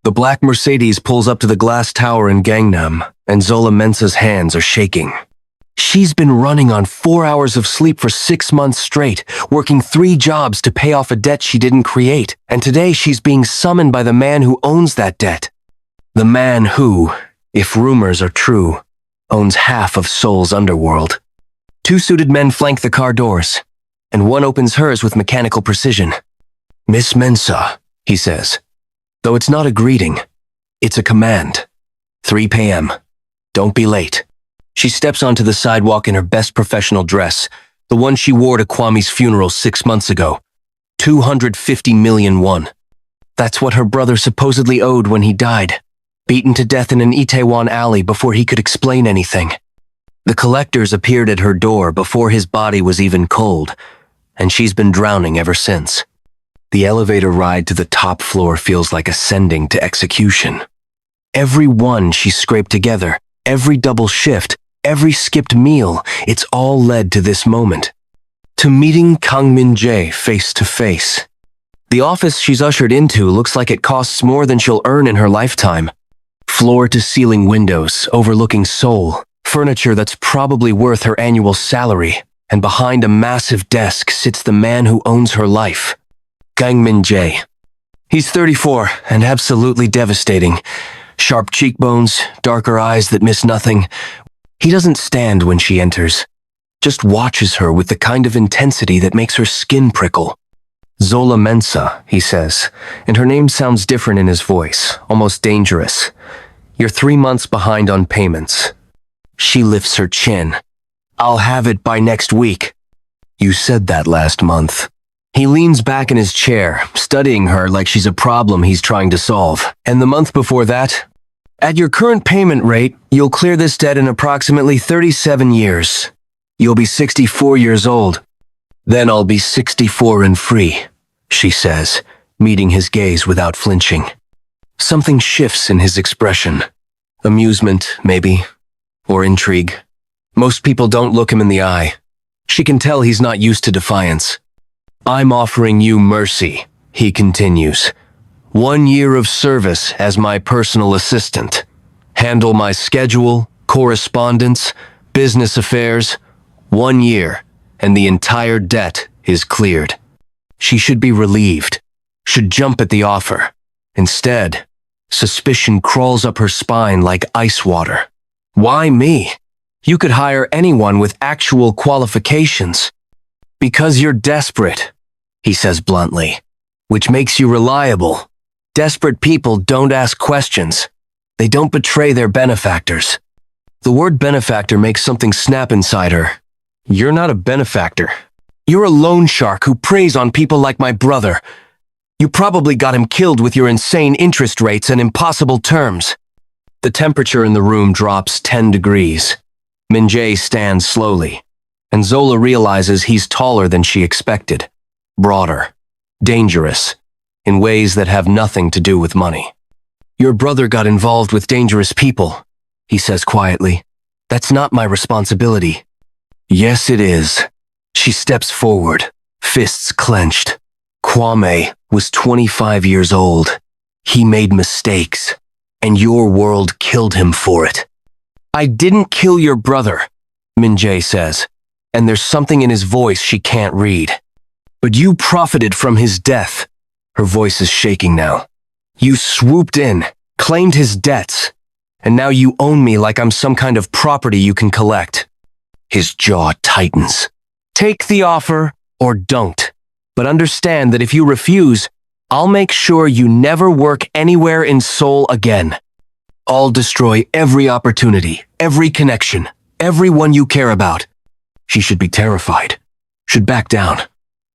The black Mercedes pulls up to the glass tower in Gangnam, and Zola Mensah's hands are shaking. She's been running on 4 hours of sleep for 6 months straight, working 3 jobs to pay off a debt she didn't create, and today she's being summoned by the man who owns that debt. The man who, if rumors are true, owns half of Seoul's underworld. 2 suited men flank the car doors, and one opens hers with mechanical precision. "Miss Mensah," he says. Though it's not a greeting, it's a command. 3 p.m. Don't be late. She steps onto the sidewalk in her best professional dress, the one she wore to Kwame's funeral 6 months ago. 250 million won. That's what her brother supposedly owed when he died, beaten to death in an Itaewon alley before he could explain anything. The collectors appeared at her door before his body was even cold, and she's been drowning ever since. The elevator ride to the top floor feels like ascending to execution. Every one she scraped together, every double shift, every skipped meal, it's all led to this moment. To meeting Kang Min-jae face to face. The office she's ushered into looks like it costs more than she'll earn in her lifetime. Floor-to-ceiling windows overlooking Seoul, furniture that's probably worth her annual salary, and behind a massive desk sits the man who owns her life. Kang Min-jae. He's 34 and absolutely devastating. Sharp cheekbones, darker eyes that miss nothing. He doesn't stand when she enters, just watches her with the kind of intensity that makes her skin prickle. "Zola Mensah," he says, and her name sounds different in his voice, almost dangerous. "You're 3 months behind on payments." She lifts her chin. "I'll have it by next week." "You said that last month." He leans back in his chair, studying her like she's a problem he's trying to solve. "And the month before that? At your current payment rate, you'll clear this debt in approximately 37 years. You'll be 64 years old. Then I'll be 64 and free," she says, meeting his gaze without flinching. Something shifts in his expression. Amusement, maybe, or intrigue. Most people don't look him in the eye. She can tell he's not used to defiance. "I'm offering you mercy," he continues. 1 year of service as my personal assistant. Handle my schedule, correspondence, business affairs. 1 year, and the entire debt is cleared. She should be relieved, should jump at the offer. Instead, suspicion crawls up her spine like ice water. Why me? You could hire anyone with actual qualifications. "Because you're desperate," he says bluntly, "which makes you reliable. Desperate people don't ask questions. They don't betray their benefactors." The word benefactor makes something snap inside her. "You're not a benefactor. You're a loan shark who preys on people like my brother. You probably got him killed with your insane interest rates and impossible terms." The temperature in the room drops 10 degrees. Min-jae stands slowly, and Zola realizes he's taller than she expected. Broader. Dangerous. In ways that have nothing to do with money. "Your brother got involved with dangerous people," he says quietly. "That's not my responsibility." "Yes, it is." She steps forward, fists clenched. "Kwame was 25 years old. He made mistakes, and your world killed him for it." "I didn't kill your brother," Min-jae says, and there's something in his voice she can't read. "But you profited from his death." Her voice is shaking now. "You swooped in, claimed his debts, and now you own me like I'm some kind of property you can collect." His jaw tightens. "Take the offer or don't. But understand that if you refuse, I'll make sure you never work anywhere in Seoul again. I'll destroy every opportunity, every connection, everyone you care about." She should be terrified, should back down.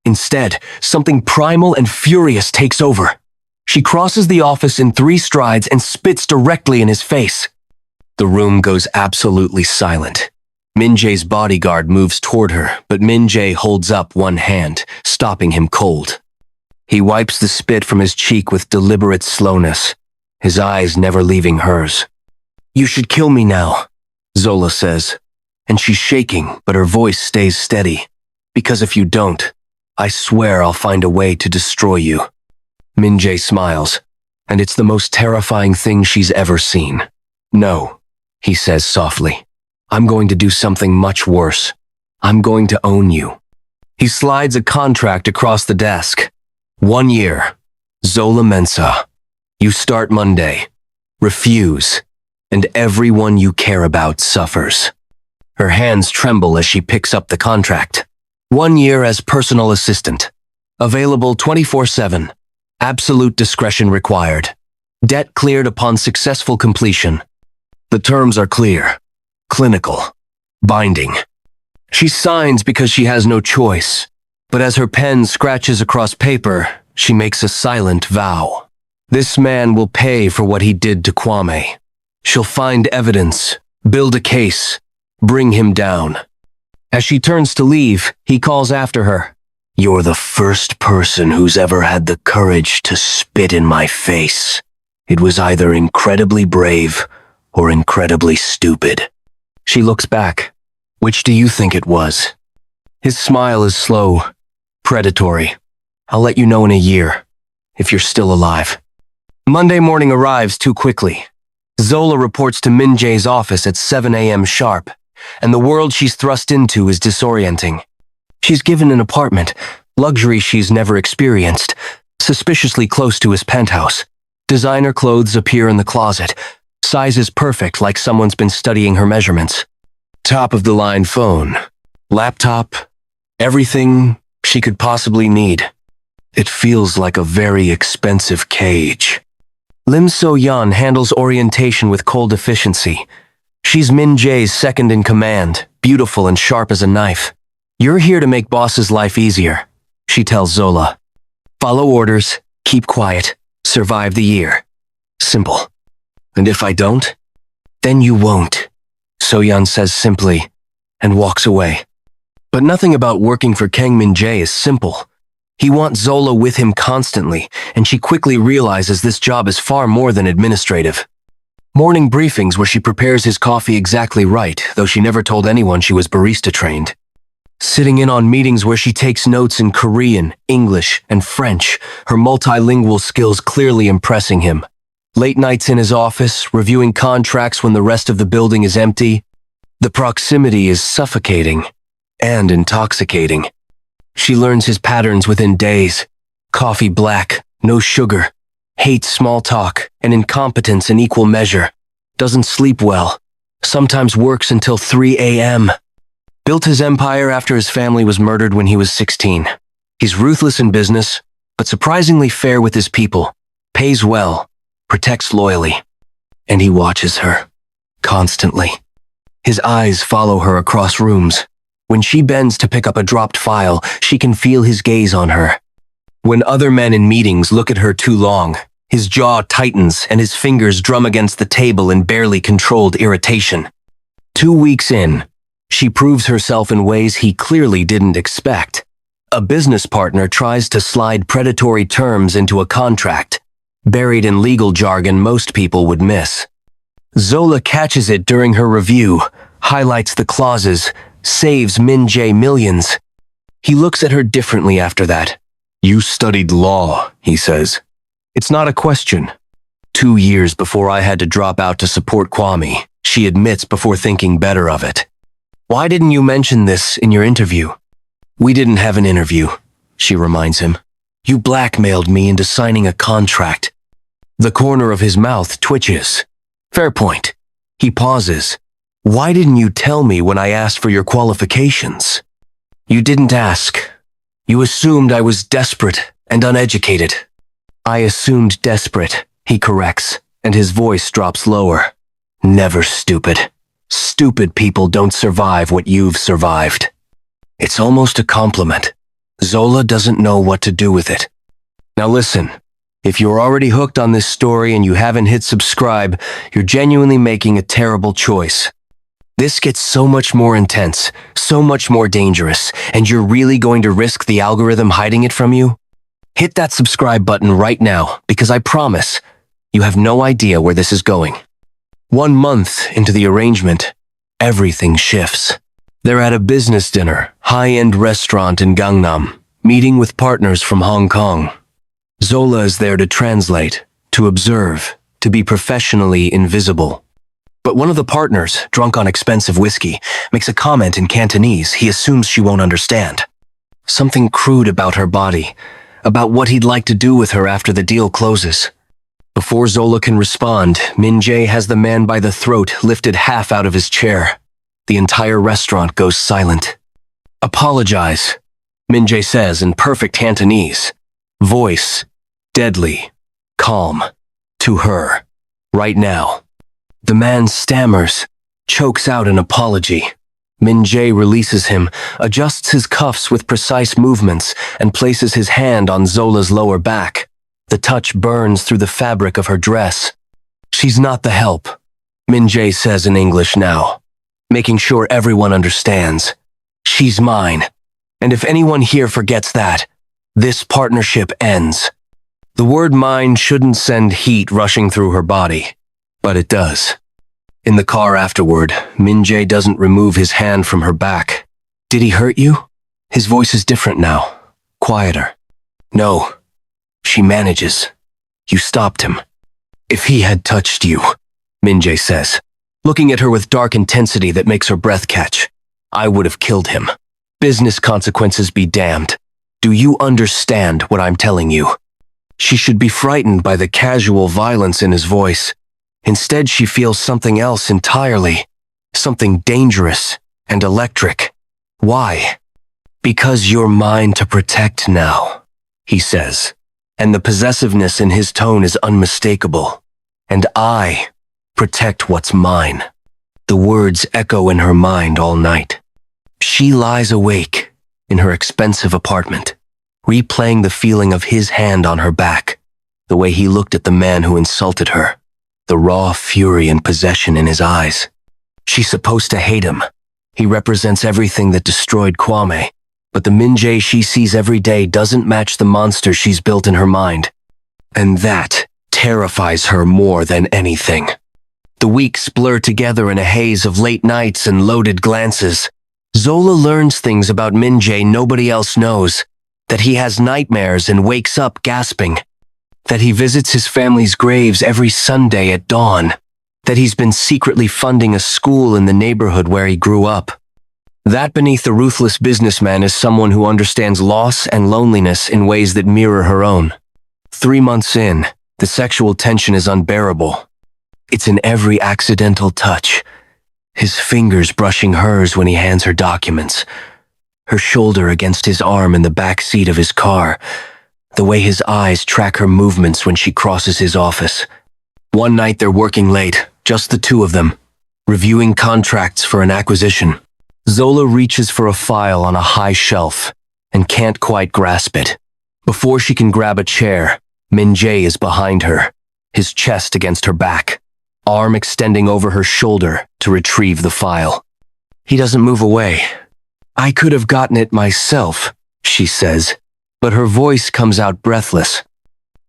Instead, something primal and furious takes over. She crosses the office in 3 strides and spits directly in his face. The room goes absolutely silent. Min-jae's bodyguard moves toward her, but Min-jae holds up one hand, stopping him cold. He wipes the spit from his cheek with deliberate slowness, his eyes never leaving hers. "You should kill me now," Zola says, and she's shaking, but her voice stays steady. "Because if you don't, I swear I'll find a way to destroy you." Min-jae smiles. and it's the most terrifying thing she's ever seen. No, he says softly. I'm going to do something much worse. I'm going to own you. He slides a contract across the desk. 1 year. Zola Mensa. You start Monday. Refuse, and everyone you care about suffers. Her hands tremble as she picks up the contract. 1 year as personal assistant. Available 24/7. Absolute discretion required. Debt cleared upon successful completion. The terms are clear, clinical, binding. She signs because she has no choice, but as her pen scratches across paper, she makes a silent vow. This man will pay for what he did to Kwame. She'll find evidence, build a case, bring him down. As she turns to leave, he calls after her. You're the first person who's ever had the courage to spit in my face. It was either incredibly brave or incredibly stupid. She looks back. Which do you think it was? His smile is slow, predatory. I'll let you know in a year, if you're still alive. Monday morning arrives too quickly. Zola reports to Min Jae's office at 7 a.m. sharp, and the world she's thrust into is disorienting. She's given an apartment, luxury she's never experienced, suspiciously close to his penthouse. Designer clothes appear in the closet, sizes perfect like someone's been studying her measurements. Top-of-the-line phone, laptop, everything she could possibly need. It feels like a very expensive cage. Lim So-yeon handles orientation with cold efficiency. She's Min Jae's second in command, beautiful and sharp as a knife. You're here to make boss's life easier, she tells Zola. Follow orders, keep quiet, survive the year. Simple. And if I don't? Then you won't, So-yeon says simply, and walks away. But nothing about working for Kang Min Jae is simple. He wants Zola with him constantly, and she quickly realizes this job is far more than administrative. Morning briefings where she prepares his coffee exactly right, though she never told anyone she was barista trained. Sitting in on meetings where she takes notes in Korean, English, and French, her multilingual skills clearly impressing him. Late nights in his office, reviewing contracts when the rest of the building is empty. The proximity is suffocating and intoxicating. She learns his patterns within days. Coffee black, no sugar, hates small talk, and incompetence in equal measure. Doesn't sleep well. Sometimes works until 3 a.m. Built his empire after his family was murdered when he was 16. He's ruthless in business, but surprisingly fair with his people. Pays well, protects loyally. And he watches her. Constantly. His eyes follow her across rooms. When she bends to pick up a dropped file, she can feel his gaze on her. When other men in meetings look at her too long, his jaw tightens and his fingers drum against the table in barely controlled irritation. 2 weeks in, she proves herself in ways he clearly didn't expect. A business partner tries to slide predatory terms into a contract, buried in legal jargon most people would miss. Zola catches it during her review, highlights the clauses, saves Min Jae millions. He looks at her differently after that. You studied law, he says. It's not a question. 2 years before I had to drop out to support Kwame, she admits before thinking better of it. Why didn't you mention this in your interview? We didn't have an interview, she reminds him. You blackmailed me into signing a contract. The corner of his mouth twitches. Fair point. He pauses. Why didn't you tell me when I asked for your qualifications? You didn't ask. You assumed I was desperate and uneducated. I assumed desperate, he corrects, and his voice drops lower. Never stupid. Stupid people don't survive what you've survived. It's almost a compliment. Zola doesn't know what to do with it. Now listen, if you're already hooked on this story and you haven't hit subscribe, you're genuinely making a terrible choice. This gets so much more intense, so much more dangerous, and you're really going to risk the algorithm hiding it from you? Hit that subscribe button right now, because I promise, you have no idea where this is going. 1 month into the arrangement, everything shifts. They're at a business dinner, high-end restaurant in Gangnam, meeting with partners from Hong Kong. Zola is there to translate, to observe, to be professionally invisible. But one of the partners, drunk on expensive whiskey, makes a comment in Cantonese he assumes she won't understand. Something crude about her body, about what he'd like to do with her after the deal closes. Before Zola can respond, Min-jae has the man by the throat lifted half out of his chair. The entire restaurant goes silent. "Apologize," Min-jae says in perfect Cantonese. Voice, deadly, calm, to her, right now. The man stammers, chokes out an apology. Min-jae releases him, adjusts his cuffs with precise movements, and places his hand on Zola's lower back. The touch burns through the fabric of her dress. "She's not the help," Min-jae says in English now, making sure everyone understands. "She's mine, and if anyone here forgets that, this partnership ends." The word mine shouldn't send heat rushing through her body, but it does. In the car afterward, Min-jae doesn't remove his hand from her back. "Did he hurt you?" His voice is different now, quieter. "No." She manages. "You stopped him." "If he had touched you," Min-jae says, looking at her with dark intensity that makes her breath catch, "I would have killed him. Business consequences be damned. Do you understand what I'm telling you?" She should be frightened by the casual violence in his voice. Instead, she feels something else entirely, something dangerous and electric. "Why?" "Because you're mine to protect now," he says, and the possessiveness in his tone is unmistakable. "And I protect what's mine." The words echo in her mind all night. She lies awake in her expensive apartment, replaying the feeling of his hand on her back, the way he looked at the man who insulted her, the raw fury and possession in his eyes. She's supposed to hate him. He represents everything that destroyed Kwame, but the Min-jae she sees every day doesn't match the monster she's built in her mind. And that terrifies her more than anything. The weeks blur together in a haze of late nights and loaded glances. Zola learns things about Min-jae nobody else knows, that he has nightmares and wakes up gasping, that he visits his family's graves every Sunday at dawn, that he's been secretly funding a school in the neighborhood where he grew up. That beneath the ruthless businessman is someone who understands loss and loneliness in ways that mirror her own. 3 months in, the sexual tension is unbearable. It's in every accidental touch. His fingers brushing hers when he hands her documents, her shoulder against his arm in the back seat of his car, the way his eyes track her movements when she crosses his office. One night they're working late, just the two of them, reviewing contracts for an acquisition. Zola reaches for a file on a high shelf and can't quite grasp it. Before she can grab a chair, Min-jae is behind her, his chest against her back, arm extending over her shoulder to retrieve the file. He doesn't move away. "I could have gotten it myself," she says, but her voice comes out breathless.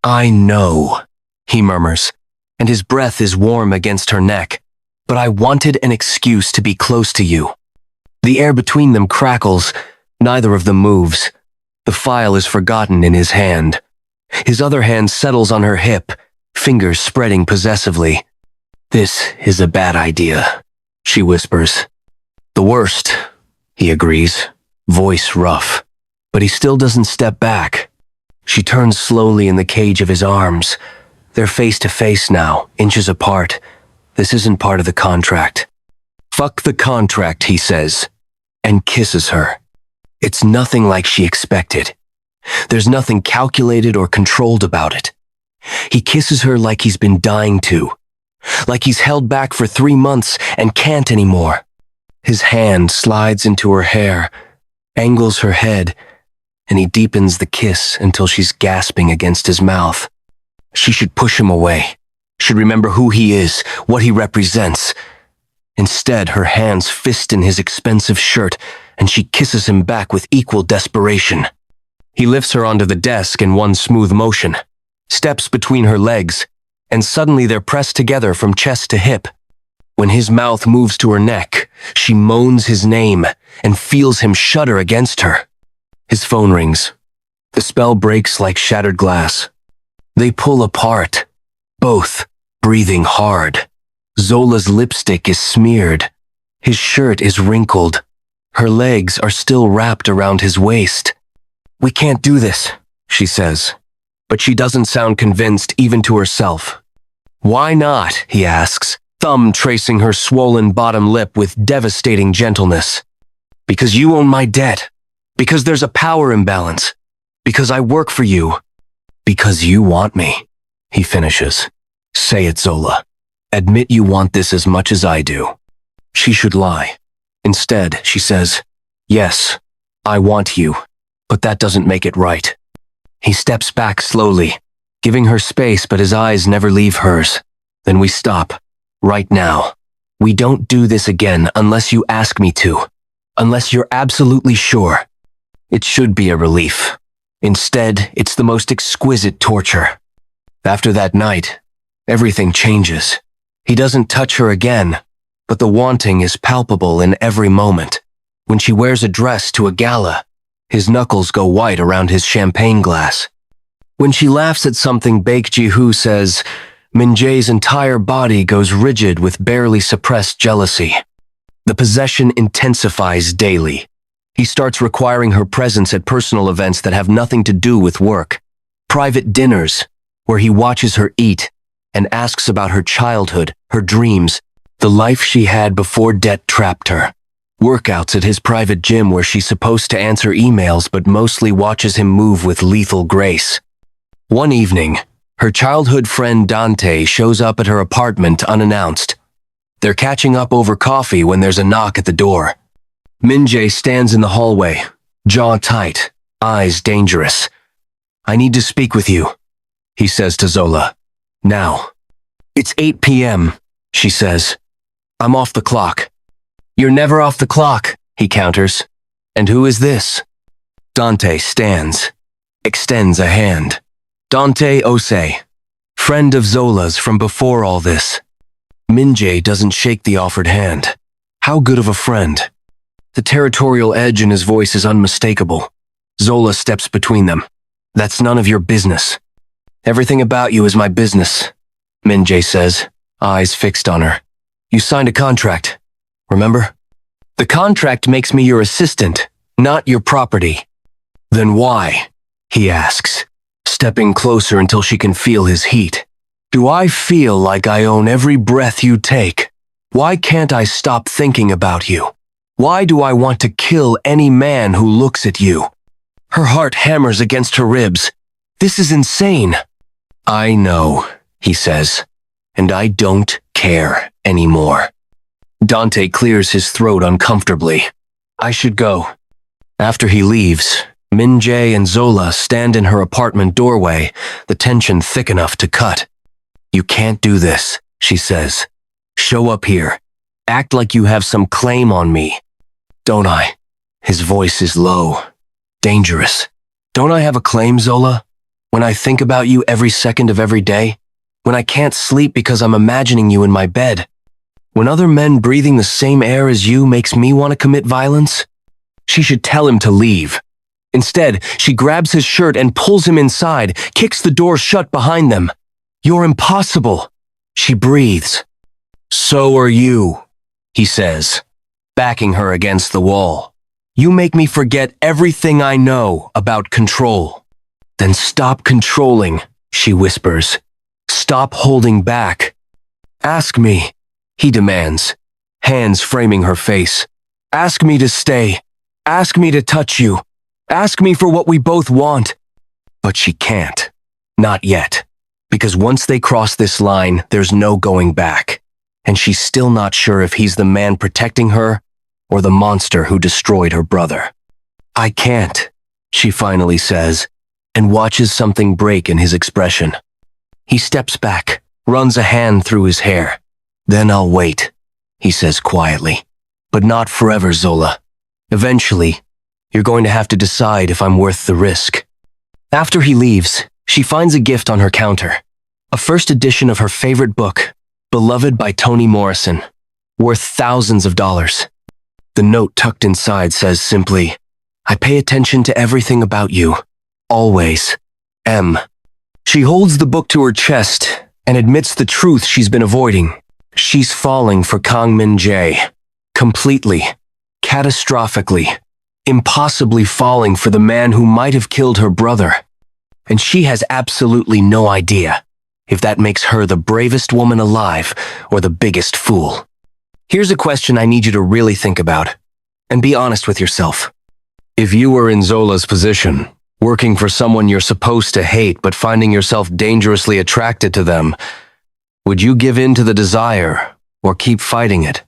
"I know," he murmurs, and his breath is warm against her neck, "but I wanted an excuse to be close to you." The air between them crackles. Neither of them moves. The file is forgotten in his hand. His other hand settles on her hip, fingers spreading possessively. "This is a bad idea," she whispers. "The worst," he agrees, voice rough. But he still doesn't step back. She turns slowly in the cage of his arms. They're face to face now, inches apart. This isn't part of the contract. "Fuck the contract," he says, and kisses her. It's nothing like she expected. There's nothing calculated or controlled about it. He kisses her like he's been dying to, like he's held back for 3 months and can't anymore. His hand slides into her hair, angles her head, and he deepens the kiss until she's gasping against his mouth. She should push him away, should remember who he is, what he represents. Instead, her hands fist in his expensive shirt, and she kisses him back with equal desperation. He lifts her onto the desk in one smooth motion, steps between her legs, and suddenly they're pressed together from chest to hip. When his mouth moves to her neck, she moans his name and feels him shudder against her. His phone rings. The spell breaks like shattered glass. They pull apart. both breathing hard. Zola's lipstick is smeared. His shirt is wrinkled. Her legs are still wrapped around his waist. "We can't do this," she says. But she doesn't sound convinced even to herself. "Why not?" he asks, thumb tracing her swollen bottom lip with devastating gentleness. "Because you own my debt. Because there's a power imbalance. Because I work for you. Because you want me," he finishes. "Say it, Zola. Admit you want this as much as I do." She should lie. Instead, she says, "Yes, I want you, but that doesn't make it right." He steps back slowly, giving her space, but his eyes never leave hers. "Then we stop. Right now. We don't do this again unless you ask me to. Unless you're absolutely sure." It should be a relief. Instead, it's the most exquisite torture. After that night, everything changes. He doesn't touch her again, but the wanting is palpable in every moment. When she wears a dress to a gala, his knuckles go white around his champagne glass. When she laughs at something Baek Ji-hoo says, Min-jae's entire body goes rigid with barely suppressed jealousy. The possession intensifies daily. He starts requiring her presence at personal events that have nothing to do with work. Private dinners, where he watches her eat and asks about her childhood, her dreams, the life she had before debt trapped her. Workouts at his private gym where she's supposed to answer emails but mostly watches him move with lethal grace. One evening, her childhood friend Dante shows up at her apartment unannounced. They're catching up over coffee when there's a knock at the door. Min-jae stands in the hallway, jaw tight, eyes dangerous. "I need to speak with you," he says to Zola. "Now." "It's 8 p.m., she says. "I'm off the clock." "You're never off the clock," he counters. "And who is this?" Dante stands, extends a hand. Dante Osei, friend of Zola's from before all this. Min-jae doesn't shake the offered hand. How good of a friend. The territorial edge in his voice is unmistakable. Zola steps between them. "That's none of your business." "Everything about you is my business," Min-jae says, eyes fixed on her. "You signed a contract, remember? The contract makes me your assistant, not your property." "Then why?" he asks, stepping closer until she can feel his heat. "Do I feel like I own every breath you take? Why can't I stop thinking about you? Why do I want to kill any man who looks at you?" Her heart hammers against her ribs. "This is insane." "I know," he says, "and I don't care anymore." Dante clears his throat uncomfortably. "I should go." After he leaves, Min-jae and Zola stand in her apartment doorway, the tension thick enough to cut. "You can't do this," she says. "Show up here. Act like you have some claim on me." "Don't I?" His voice is low, dangerous. "Don't I have a claim, Zola? When I think about you every second of every day? When I can't sleep because I'm imagining you in my bed? When other men breathing the same air as you makes me want to commit violence?" She should tell him to leave. Instead, she grabs his shirt and pulls him inside, kicks the door shut behind them. "You're impossible," she breathes. "So are you," he says, backing her against the wall. "You make me forget everything I know about control." "Then stop controlling," she whispers. "Stop holding back." "Ask me," he demands, hands framing her face. "Ask me to stay. Ask me to touch you. Ask me for what we both want." But she can't. Not yet. Because once they cross this line, there's no going back. And she's still not sure if he's the man protecting her or the monster who destroyed her brother. "I can't," she finally says, and watches something break in his expression. He steps back, runs a hand through his hair. "Then I'll wait," he says quietly. "But not forever, Zola. Eventually, you're going to have to decide if I'm worth the risk." After he leaves, she finds a gift on her counter. A first edition of her favorite book, Beloved by Toni Morrison, worth thousands of dollars. The note tucked inside says simply, "I pay attention to everything about you. Always. M." She holds the book to her chest, and admits the truth she's been avoiding. She's falling for Kang Min-jae. Completely. Catastrophically. Impossibly falling for the man who might have killed her brother. And she has absolutely no idea if that makes her the bravest woman alive or the biggest fool. Here's a question I need you to really think about, and be honest with yourself. If you were in Zola's position, working for someone you're supposed to hate but finding yourself dangerously attracted to them, would you give in to the desire or keep fighting it?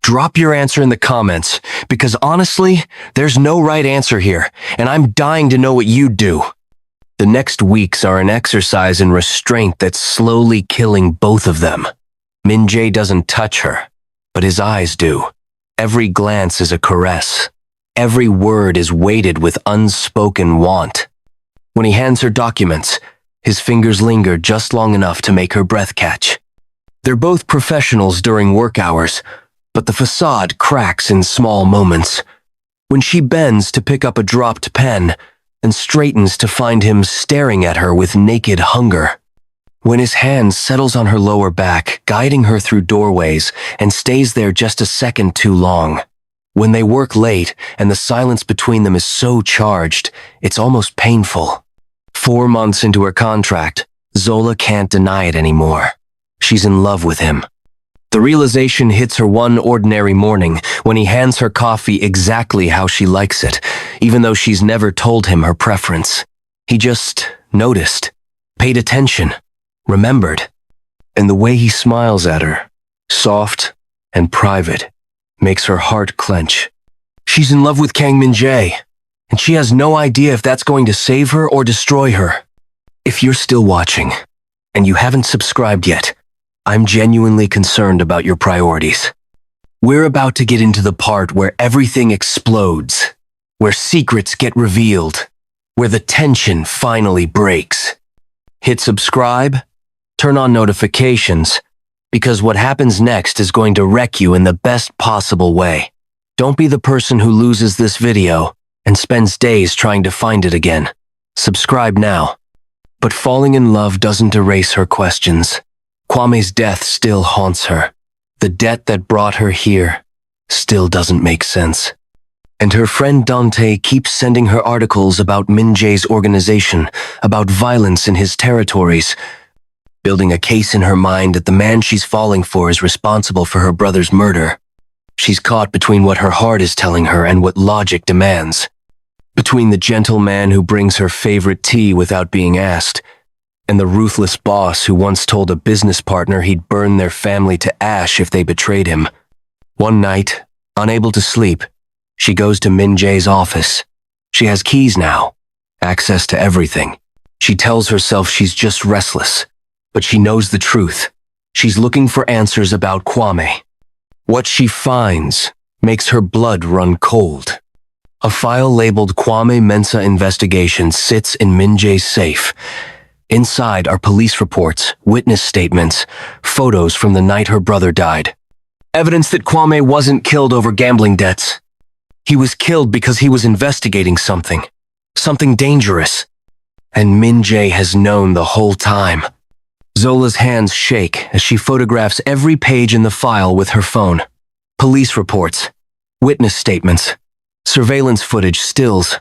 Drop your answer in the comments, because honestly, there's no right answer here, and I'm dying to know what you'd do. The next weeks are an exercise in restraint that's slowly killing both of them. Min-jae doesn't touch her, but his eyes do. Every glance is a caress. Every word is weighted with unspoken want. When he hands her documents, his fingers linger just long enough to make her breath catch. They're both professionals during work hours, but the facade cracks in small moments. When she bends to pick up a dropped pen and straightens to find him staring at her with naked hunger. When his hand settles on her lower back, guiding her through doorways and stays there just a second too long. When they work late and the silence between them is so charged, it's almost painful. 4 months into her contract, Zola can't deny it anymore. She's in love with him. The realization hits her one ordinary morning when he hands her coffee exactly how she likes it, even though she's never told him her preference. He just noticed, paid attention, remembered. And the way he smiles at her, soft and private, makes her heart clench. She's in love with Kang Min-jae, and she has no idea if that's going to save her or destroy her. If you're still watching, and you haven't subscribed yet, I'm genuinely concerned about your priorities. We're about to get into the part where everything explodes, where secrets get revealed, where the tension finally breaks. Hit subscribe, turn on notifications, because what happens next is going to wreck you in the best possible way. Don't be the person who loses this video and spends days trying to find it again. Subscribe now. But falling in love doesn't erase her questions. Kwame's death still haunts her. The debt that brought her here still doesn't make sense. And her friend Dante keeps sending her articles about Min-jae's organization, about violence in his territories, building a case in her mind that the man she's falling for is responsible for her brother's murder. She's caught between what her heart is telling her and what logic demands. Between the gentle man who brings her favorite tea without being asked, and the ruthless boss who once told a business partner he'd burn their family to ash if they betrayed him. One night, unable to sleep, she goes to Min-jae's office. She has keys now, access to everything. She tells herself she's just restless, but she knows the truth. She's looking for answers about Kwame. What she finds makes her blood run cold. A file labeled Kwame Mensa Investigation sits in Min-jae's safe. Inside are police reports, witness statements, photos from the night her brother died. Evidence that Kwame wasn't killed over gambling debts. He was killed because he was investigating something dangerous. And Min-jae has known the whole time. Zola's hands shake as she photographs every page in the file with her phone. Police reports, witness statements, surveillance footage, stills,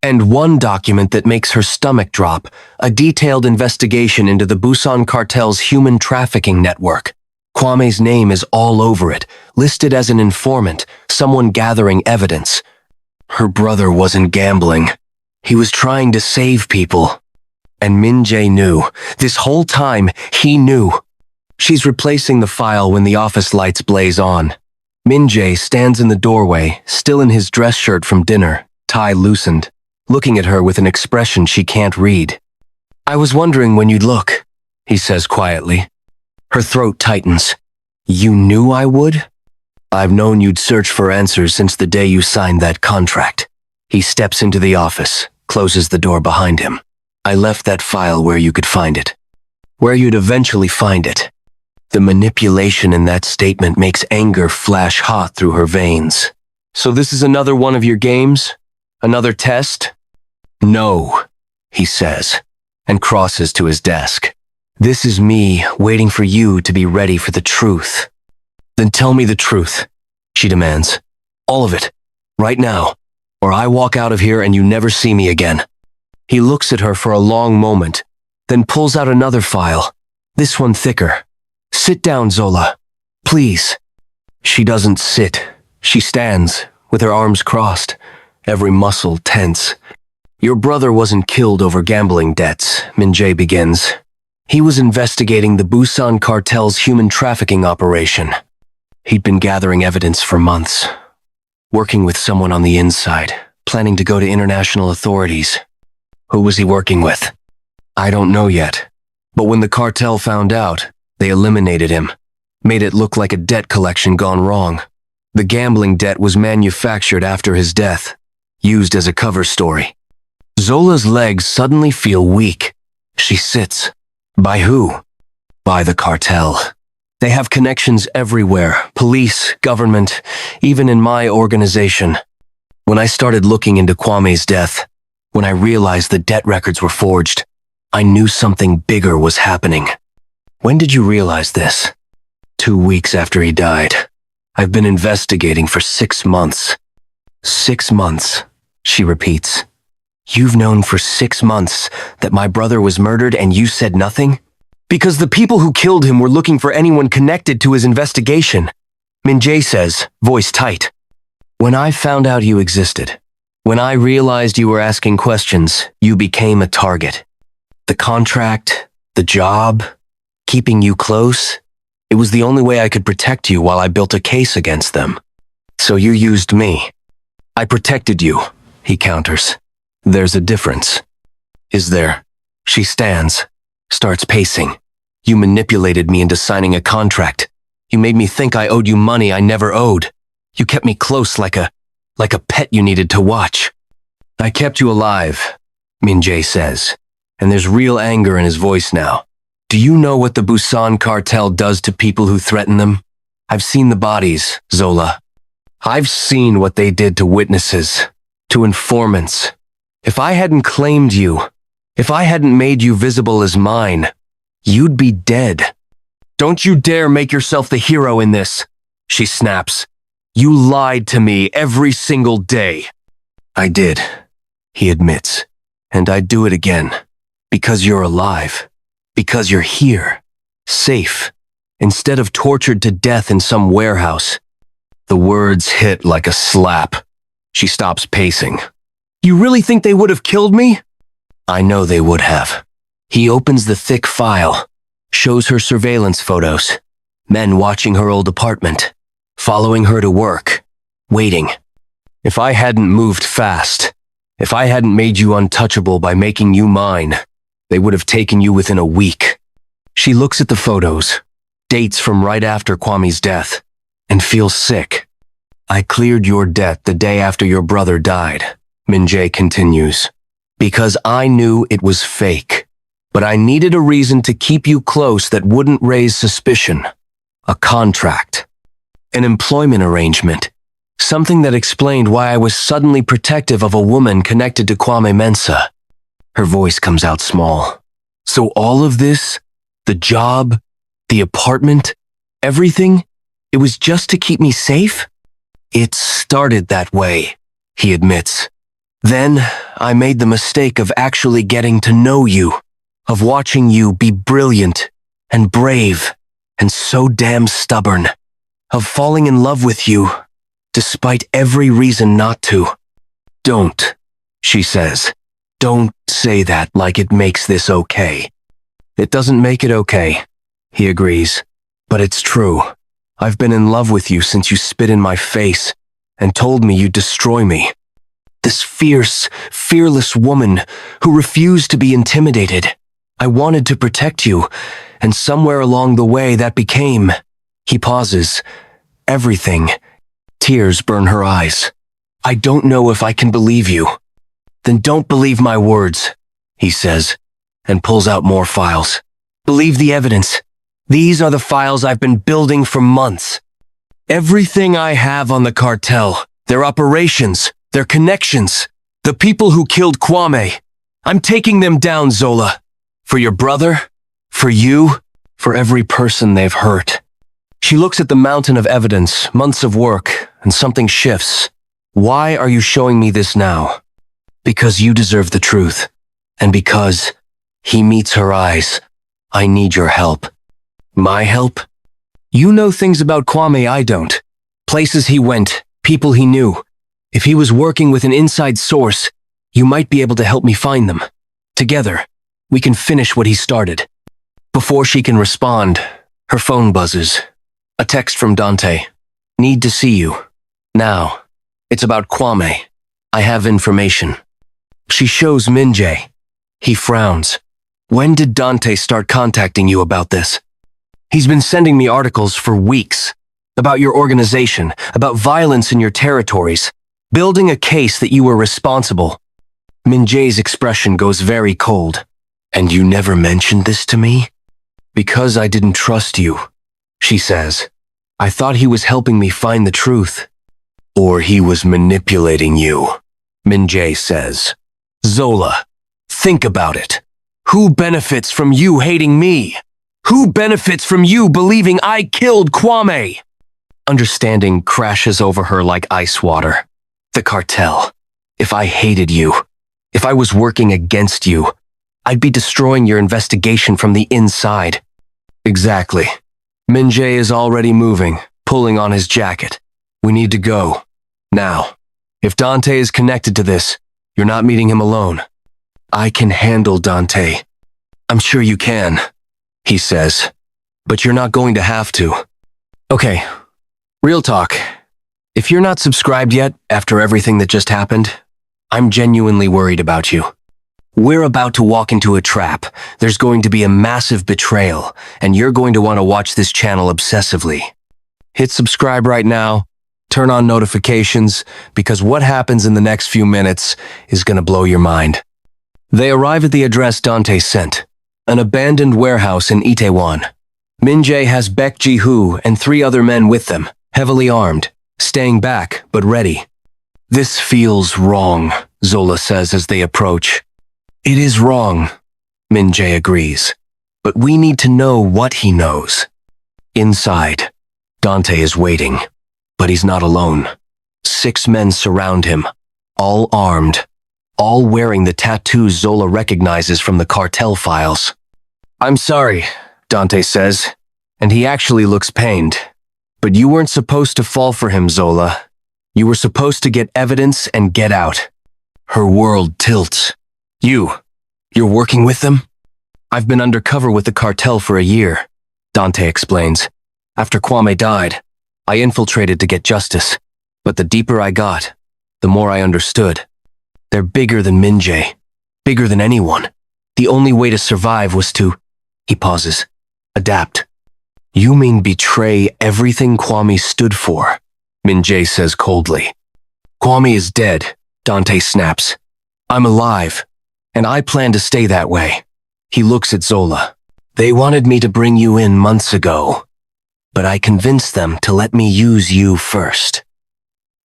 and one document that makes her stomach drop, a detailed investigation into the Busan cartel's human trafficking network. Kwame's name is all over it, listed as an informant, someone gathering evidence. Her brother wasn't gambling. He was trying to save people. And Min-jae knew. This whole time, he knew. She's replacing the file when the office lights blaze on. Min-jae stands in the doorway, still in his dress shirt from dinner, tie loosened, looking at her with an expression she can't read. "I was wondering when you'd look," he says quietly. Her throat tightens. "You knew I would?" "I've known you'd search for answers since the day you signed that contract." He steps into the office, closes the door behind him. "I left that file where you could find it. Where you'd eventually find it." The manipulation in that statement makes anger flash hot through her veins. "So this is another one of your games? Another test?" "No," he says, and crosses to his desk. This is me waiting for you to be ready for the truth. Then tell me the truth, she demands. All of it, right now, or I walk out of here and you never see me again. He looks at her for a long moment, then pulls out another file, this one thicker. Sit down, Zola. Please. She doesn't sit. She stands, with her arms crossed, every muscle tense. Your brother wasn't killed over gambling debts, Min-jae begins. He was investigating the Busan cartel's human trafficking operation. He'd been gathering evidence for months, working with someone on the inside, planning to go to international authorities. Who was he working with? I don't know yet. But when the cartel found out, they eliminated him, made it look like a debt collection gone wrong. The gambling debt was manufactured after his death, used as a cover story. Zola's legs suddenly feel weak. She sits. By who? By the cartel. They have connections everywhere, police, government, even in my organization. When I started looking into Kwame's death, when I realized the debt records were forged, I knew something bigger was happening. When did you realize this? 2 weeks after he died. I've been investigating for 6 months. 6 months, she repeats. You've known for 6 months that my brother was murdered and you said nothing? Because the people who killed him were looking for anyone connected to his investigation, Min-jae says, voice tight. When I found out you existed, when I realized you were asking questions, you became a target. The contract, the job, keeping you close, it was the only way I could protect you while I built a case against them. So you used me. I protected you, he counters. There's a difference. Is there? She stands, starts pacing. You manipulated me into signing a contract. You made me think I owed you money I never owed. You kept me close like a pet you needed to watch. I kept you alive, Min-jae says, and there's real anger in his voice now. Do you know what the Busan cartel does to people who threaten them? I've seen the bodies, Zola. I've seen what they did to witnesses, to informants. If I hadn't claimed you, if I hadn't made you visible as mine, you'd be dead. Don't you dare make yourself the hero in this, she snaps. You lied to me every single day. I did, he admits, and I'd do it again. Because you're alive. Because you're here. Safe. Instead of tortured to death in some warehouse. The words hit like a slap. She stops pacing. You really think they would have killed me? I know they would have. He opens the thick file, shows her surveillance photos, men watching her old apartment, following her to work, waiting. If I hadn't moved fast, if I hadn't made you untouchable by making you mine, they would have taken you within a week. She looks at the photos, dates from right after Kwame's death, and feels sick. I cleared your debt the day after your brother died, Min-jae continues, because I knew it was fake. But I needed a reason to keep you close that wouldn't raise suspicion. A contract. An employment arrangement. Something that explained why I was suddenly protective of a woman connected to Kwame Mensah. Her voice comes out small. So all of this, the job, the apartment, everything, it was just to keep me safe? It started that way, he admits. Then I made the mistake of actually getting to know you, of watching you be brilliant and brave and so damn stubborn, of falling in love with you, despite every reason not to. Don't, she says. Don't say that like it makes this okay. It doesn't make it okay, he agrees. But it's true. I've been in love with you since you spit in my face and told me you'd destroy me. This fierce, fearless woman who refused to be intimidated. I wanted to protect you, and somewhere along the way that became... He pauses. Everything. Tears burn her eyes. I don't know if I can believe you. Then don't believe my words, he says, and pulls out more files. Believe the evidence. These are the files I've been building for months. Everything I have on the cartel, their operations, their connections, the people who killed Kwame. I'm taking them down, Zola. For your brother, For you, for every person they've hurt. She looks at the mountain of evidence, months of work, and something shifts. Why are you showing me this now? Because you deserve the truth. And because he meets her eyes, I need your help. My help? You know things about Kwame I don't. Places he went, people he knew. If he was working with an inside source, you might be able to help me find them. Together, we can finish what he started. Before she can respond, her phone buzzes. A text from Dante. Need to see you. Now. It's about Kwame. I have information. She shows Min-jae. He frowns. When did Dante start contacting you about this? He's been sending me articles for weeks. About your organization, about violence in your territories. Building a case that you were responsible. Min-jae's expression goes very cold. And you never mentioned this to me? Because I didn't trust you, she says. I thought he was helping me find the truth. Or he was manipulating you, Min-jae says. Zola, think about it. Who benefits from you hating me? Who benefits from you believing I killed Kwame? Understanding crashes over her like ice water. The cartel. If I hated you, if I was working against you, I'd be destroying your investigation from the inside. Exactly. Min-jae is already moving, pulling on his jacket. We need to go. Now. If Dante is connected to this, you're not meeting him alone. I can handle Dante. I'm sure you can, he says. But you're not going to have to. Okay. Real talk. If you're not subscribed yet, after everything that just happened, I'm genuinely worried about you. We're about to walk into a trap. There's going to be a massive betrayal, and you're going to want to watch this channel obsessively. Hit subscribe right now, turn on notifications, because what happens in the next few minutes is going to blow your mind. They arrive at the address Dante sent, an abandoned warehouse in Itaewon. Min-jae has Baek Ji-hoo and 3 other men with them, heavily armed, staying back but ready. This feels wrong, Zola says as they approach. It is wrong, Min-jae agrees, but we need to know what he knows. Inside, Dante is waiting, but he's not alone. 6 men surround him, all armed, all wearing the tattoos Zola recognizes from the cartel files. I'm sorry, Dante says, and he actually looks pained. But you weren't supposed to fall for him, Zola. You were supposed to get evidence and get out. Her world tilts. You're working with them? I've been undercover with the cartel for a year, Dante explains. After Kwame died, I infiltrated to get justice. But the deeper I got, the more I understood. They're bigger than Min-jae, bigger than anyone. The only way to survive was to, he pauses, adapt. You mean betray everything Kwame stood for, Min-jae says coldly. Kwame is dead, Dante snaps. I'm alive, and I plan to stay that way. He looks at Zola. They wanted me to bring you in months ago, but I convinced them to let me use you first.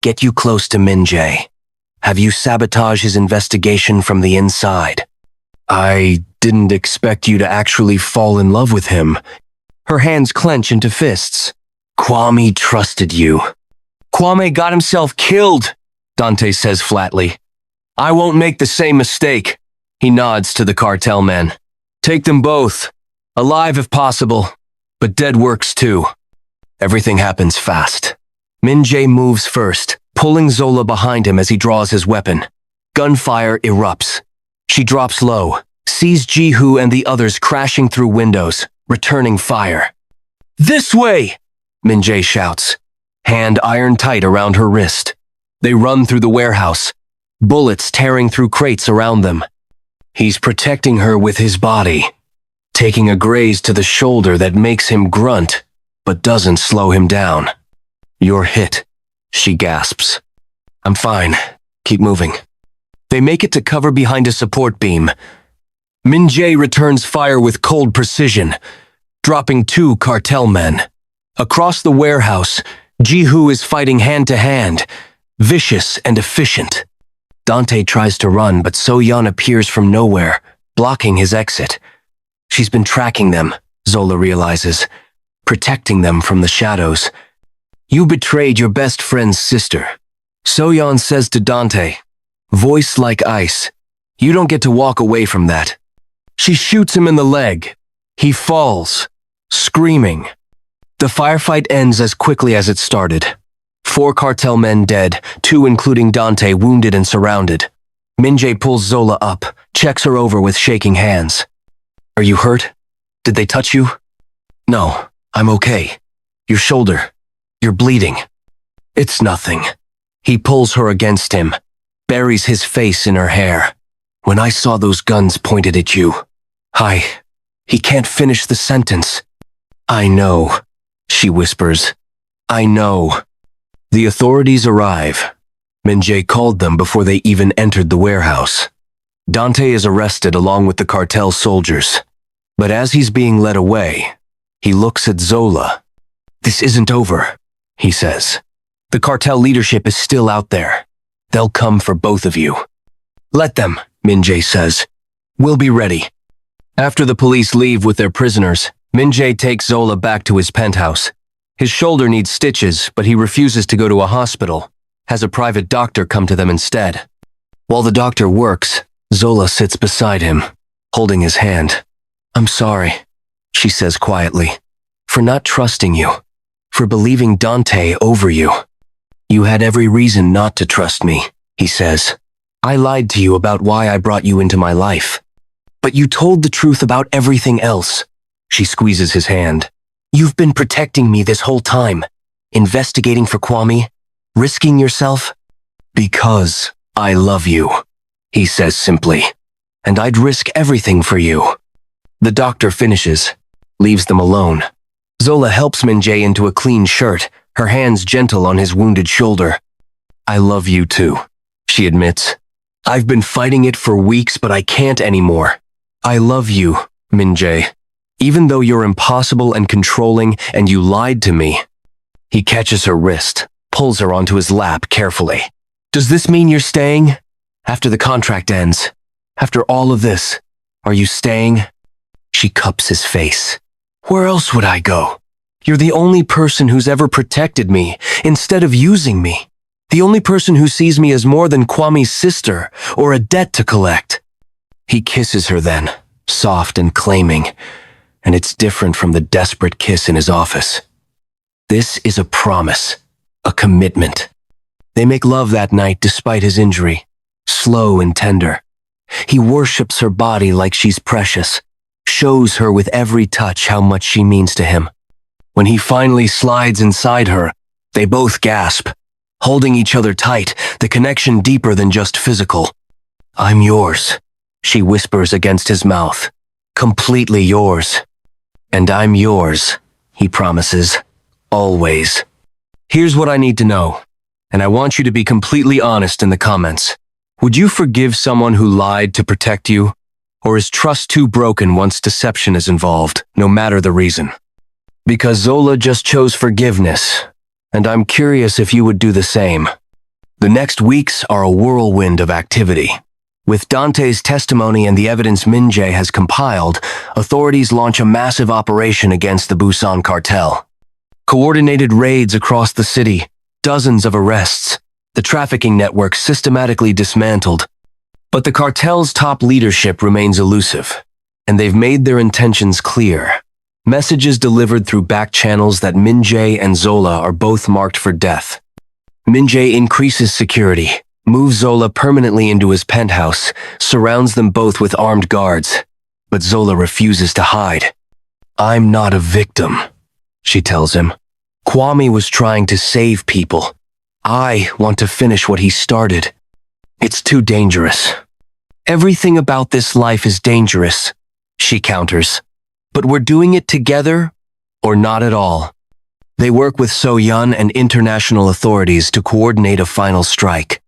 Get you close to Min-jae. Have you sabotage his investigation from the inside. I didn't expect you to actually fall in love with him. Her hands clench into fists. Kwame trusted you. Kwame got himself killed, Dante says flatly. I won't make the same mistake. He nods to the cartel men. Take them both. Alive if possible, but dead works too. Everything happens fast. Min-jae moves first, pulling Zola behind him as he draws his weapon. Gunfire erupts. She drops low, sees Ji-hoo and the others crashing through windows, returning fire. This way! Min-jae shouts, hand iron tight around her wrist. They run through the warehouse, bullets tearing through crates around them. He's protecting her with his body, taking a graze to the shoulder that makes him grunt, but doesn't slow him down. You're hit, she gasps. I'm fine. Keep moving. They make it to cover behind a support beam. Min-jae returns fire with cold precision, dropping 2 cartel men. Across the warehouse, Ji-hoo is fighting hand-to-hand, vicious and efficient. Dante tries to run, but So-yeon appears from nowhere, blocking his exit. She's been tracking them, Zola realizes, protecting them from the shadows. You betrayed your best friend's sister. Soyeon says to Dante, voice like ice. You don't get to walk away from that. She shoots him in the leg. He falls, screaming. The firefight ends as quickly as it started. 4 cartel men dead, 2 including Dante wounded and surrounded. Min-jae pulls Zola up, checks her over with shaking hands. Are you hurt? Did they touch you? No, I'm okay. Your shoulder. You're bleeding. It's nothing. He pulls her against him, buries his face in her hair. When I saw those guns pointed at you. He can't finish the sentence. I know, she whispers. I know. The authorities arrive. Min-jae called them before they even entered the warehouse. Dante is arrested along with the cartel soldiers. But as he's being led away, he looks at Zola. This isn't over, he says. The cartel leadership is still out there. They'll come for both of you. Let them, Min-jae says. We'll be ready. After the police leave with their prisoners, Min-jae takes Zola back to his penthouse. His shoulder needs stitches, but he refuses to go to a hospital, has a private doctor come to them instead. While the doctor works, Zola sits beside him, holding his hand. I'm sorry, she says quietly, for not trusting you, for believing Dante over you. You had every reason not to trust me, he says. I lied to you about why I brought you into my life. But you told the truth about everything else. She squeezes his hand. You've been protecting me this whole time, investigating for Kwame, risking yourself. Because I love you, he says simply, and I'd risk everything for you. The doctor finishes, leaves them alone. Zola helps Min-jae into a clean shirt, her hands gentle on his wounded shoulder. I love you too, she admits. I've been fighting it for weeks, but I can't anymore. I love you, Min-jae. Even though you're impossible and controlling and you lied to me. He catches her wrist, pulls her onto his lap carefully. Does this mean you're staying? After the contract ends? After all of this? Are you staying? She cups his face. Where else would I go? You're the only person who's ever protected me instead of using me. The only person who sees me as more than Kwame's sister or a debt to collect. He kisses her then, soft and claiming, and it's different from the desperate kiss in his office. This is a promise, a commitment. They make love that night despite his injury, slow and tender. He worships her body like she's precious, shows her with every touch how much she means to him. When he finally slides inside her, they both gasp, holding each other tight, the connection deeper than just physical. I'm yours, she whispers against his mouth. Completely yours. And I'm yours, he promises. Always. Here's what I need to know, and I want you to be completely honest in the comments. Would you forgive someone who lied to protect you? Or is trust too broken once deception is involved, no matter the reason? Because Zola just chose forgiveness, and I'm curious if you would do the same. The next weeks are a whirlwind of activity. With Dante's testimony and the evidence Min-jae has compiled, authorities launch a massive operation against the Busan cartel. Coordinated raids across the city, dozens of arrests, the trafficking network systematically dismantled. But the cartel's top leadership remains elusive, and they've made their intentions clear. Messages delivered through back channels that Min-jae and Zola are both marked for death. Min-jae increases security, moves Zola permanently into his penthouse, surrounds them both with armed guards. But Zola refuses to hide. I'm not a victim, she tells him. Kwame was trying to save people. I want to finish what he started. It's too dangerous. Everything about this life is dangerous, she counters. But we're doing it together or not at all. They work with Soyeon and international authorities to coordinate a final strike.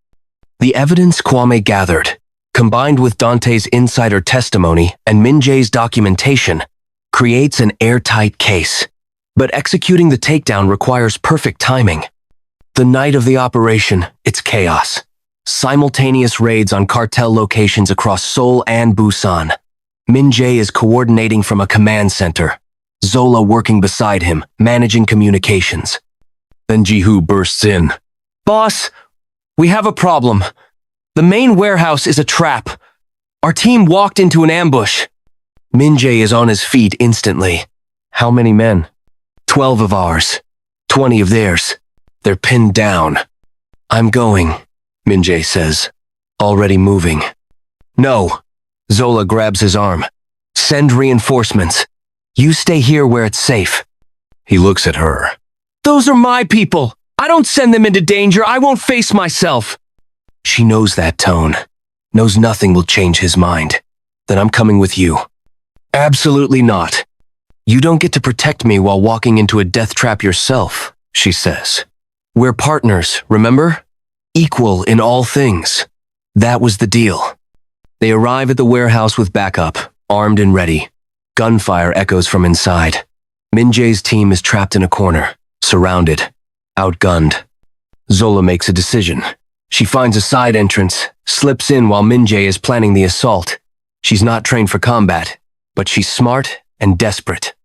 The evidence Kwame gathered, combined with Dante's insider testimony and Min-jae's documentation, creates an airtight case. But executing the takedown requires perfect timing. The night of the operation, it's chaos. Simultaneous raids on cartel locations across Seoul and Busan. Min-jae is coordinating from a command center. Zola working beside him, managing communications. Then Ji-hoo bursts in. Boss, we have a problem. The main warehouse is a trap. Our team walked into an ambush. Min-jae is on his feet instantly. How many men? 12 of ours. 20 of theirs. They're pinned down. I'm going, Min-jae says, already moving. No. Zola grabs his arm. Send reinforcements. You stay here where it's safe. He looks at her. Those are my people. I don't send them into danger. I won't face myself. She knows that tone. Knows nothing will change his mind. Then I'm coming with you. Absolutely not. You don't get to protect me while walking into a death trap yourself, she says. We're partners, remember? Equal in all things. That was the deal. They arrive at the warehouse with backup, armed and ready. Gunfire echoes from inside. Min-jae's team is trapped in a corner, surrounded, outgunned. Zola makes a decision. She finds a side entrance, slips in while Min-jae is planning the assault. She's not trained for combat, but she's smart and desperate.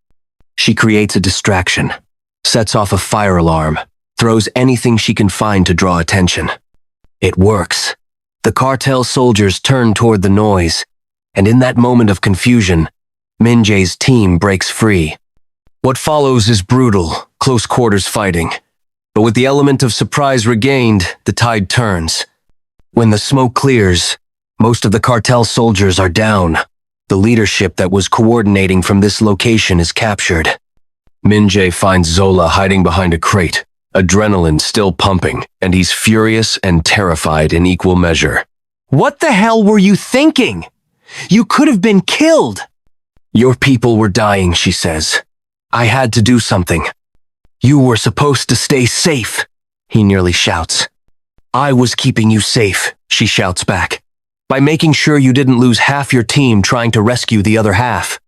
She creates a distraction, sets off a fire alarm, throws anything she can find to draw attention. It works. The cartel soldiers turn toward the noise, and in that moment of confusion, Min-jae's team breaks free. What follows is brutal, close-quarters fighting. But with the element of surprise regained, the tide turns. When the smoke clears, most of the cartel soldiers are down. The leadership that was coordinating from this location is captured. Min-jae finds Zola hiding behind a crate, adrenaline still pumping, and he's furious and terrified in equal measure. What the hell were you thinking? You could have been killed. Your people were dying, she says. I had to do something. You were supposed to stay safe, he nearly shouts. I was keeping you safe, she shouts back, by making sure you didn't lose half your team trying to rescue the other half.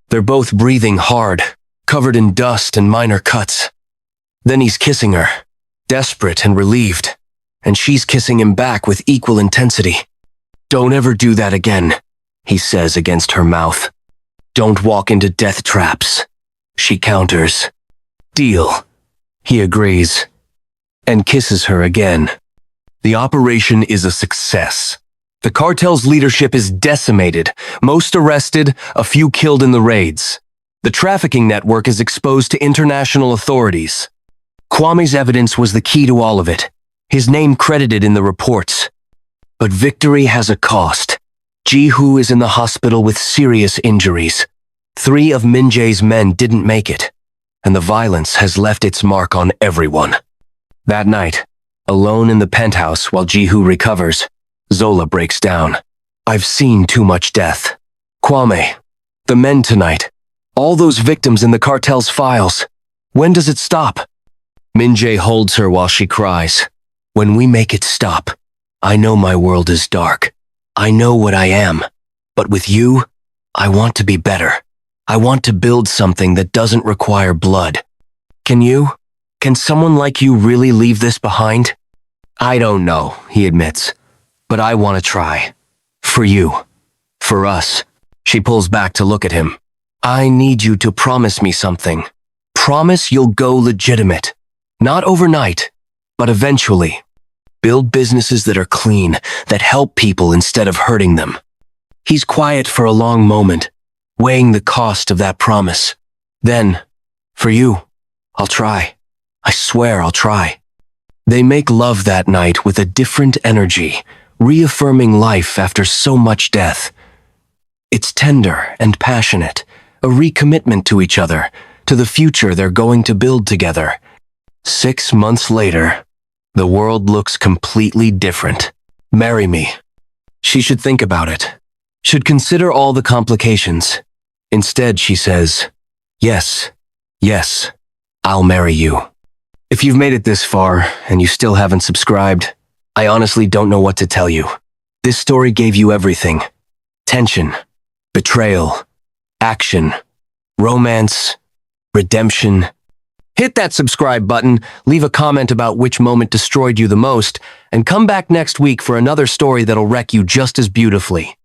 They're both breathing hard, covered in dust and minor cuts. Then he's kissing her, desperate and relieved, and she's kissing him back with equal intensity. Don't ever do that again, he says against her mouth. Don't walk into death traps, she counters. Deal, he agrees, and kisses her again. The operation is a success. The cartel's leadership is decimated, most arrested, a few killed in the raids. The trafficking network is exposed to international authorities. Kwame's evidence was the key to all of it, his name credited in the reports. But victory has a cost. Ji-hoo is in the hospital with serious injuries. 3 of Min-jae's men didn't make it, and the violence has left its mark on everyone. That night, alone in the penthouse while Ji-hoo recovers, Zola breaks down. I've seen too much death. Kwame, the men tonight, all those victims in the cartel's files. When does it stop? Min-jae holds her while she cries. When we make it stop, I know my world is dark. I know what I am. But with you, I want to be better. I want to build something that doesn't require blood. Can you? Can someone like you really leave this behind? I don't know, he admits. But I want to try. For you. For us. She pulls back to look at him. I need you to promise me something. Promise you'll go legitimate. Not overnight, but eventually. Build businesses that are clean, that help people instead of hurting them. He's quiet for a long moment, weighing the cost of that promise. Then, for you, I'll try. I swear I'll try. They make love that night with a different energy, reaffirming life after so much death. It's tender and passionate, a recommitment to each other, to the future they're going to build together. 6 months later, the world looks completely different. Marry me. She should think about it. Should consider all the complications. Instead, she says, yes, yes, I'll marry you. If you've made it this far and you still haven't subscribed, I honestly don't know what to tell you. This story gave you everything. Tension, betrayal, action, romance, redemption. Hit that subscribe button, leave a comment about which moment destroyed you the most, and come back next week for another story that'll wreck you just as beautifully.